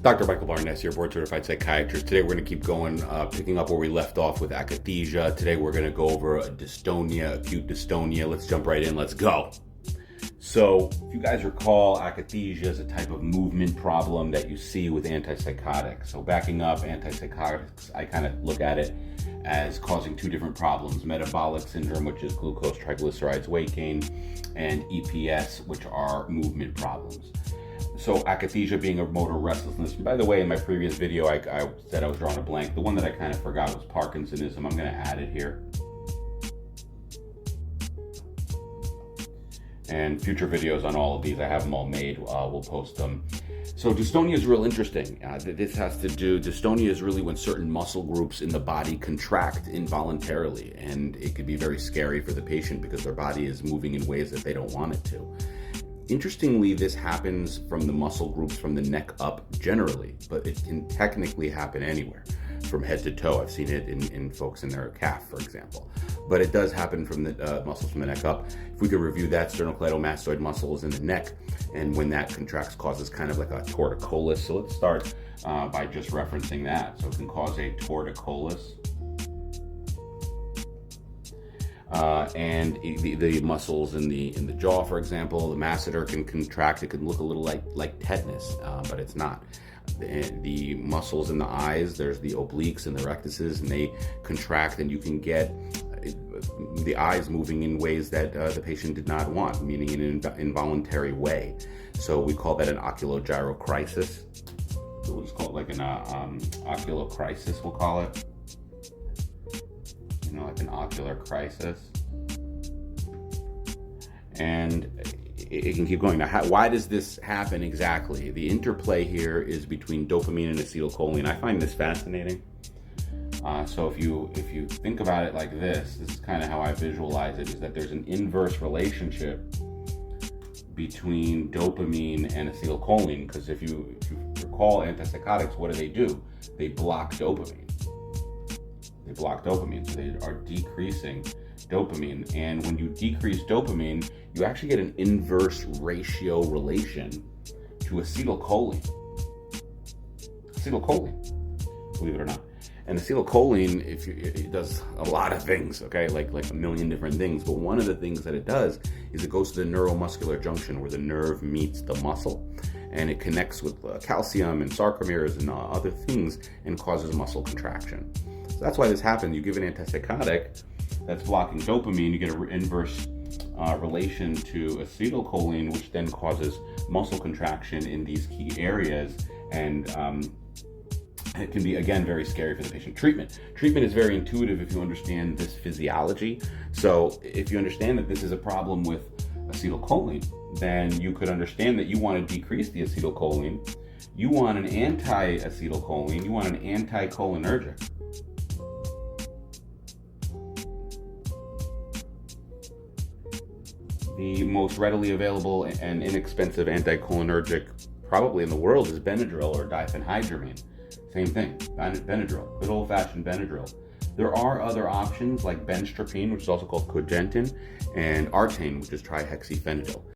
Dr. Michael Barness here, board certified psychiatrist. Today we're going to keep going, picking up where we left off with akathisia. Today we're going to go over dystonia, acute dystonia. Let's jump right in. Let's go. So, if you guys recall, akathisia is a type of movement problem that you see with antipsychotics. So backing up, antipsychotics, I kind of look at it as causing two different problems: metabolic syndrome, which is glucose triglycerides weight gain, and EPS, which are movement problems. So akathisia being a motor restlessness. By the way, in my previous video, I said I was drawing a blank. The one that I kind of forgot was Parkinsonism. I'm going to add it here. And future videos on all of these, I have them all made. We'll post them. So dystonia is real interesting. Dystonia is really when certain muscle groups in the body contract involuntarily. And it could be very scary for the patient because their body is moving in ways that they don't want it to. Interestingly, this happens from the muscle groups from the neck up generally, but it can technically happen anywhere, from head to toe. I've seen it in folks in their calf, for example. But it does happen from the muscles from the neck up. If we could review that, sternocleidomastoid muscle is in the neck, and when that contracts, causes kind of like a torticollis. So let's start by just referencing that. So it can cause a torticollis. And the muscles in the jaw, for example, the masseter can contract. It can look a little like tetanus, but it's not. The muscles in the eyes, there's the obliques and the rectuses, and they contract, and you can get the eyes moving in ways that the patient did not want, meaning in an involuntary way. So we call that an oculogyrocrisis. So we'll just call it like an oculocrisis, we'll call it. Like an ocular crisis. And it can keep going. Now, why does this happen exactly? The interplay here is between dopamine and acetylcholine. I find this fascinating. So if you think about it like this is kind of how I visualize it, is that there's an inverse relationship between dopamine and acetylcholine, because if you recall antipsychotics, what do? They block dopamine. They block dopamine, so they are decreasing dopamine. And when you decrease dopamine, you actually get an inverse ratio relation to acetylcholine. Believe it or not. And acetylcholine, it does a lot of things, okay? Like a million different things. But one of the things that it does is it goes to the neuromuscular junction where the nerve meets the muscle. And it connects with calcium and sarcomeres and other things and causes muscle contraction. So that's why this happens. You give an antipsychotic that's blocking dopamine, you get an inverse relation to acetylcholine, which then causes muscle contraction in these key areas. And it can be, again, very scary for the patient. Treatment is very intuitive if you understand this physiology. So if you understand that this is a problem with acetylcholine, then you could understand that you want to decrease the acetylcholine. You want an anti-acetylcholine. You want an anticholinergic. The most readily available and inexpensive anticholinergic probably in the world is Benadryl or diphenhydramine. Same thing, Benadryl, good old-fashioned Benadryl. There are other options like benstropine, which is also called Cogentin, and Artane, which is trihexyphenidyl.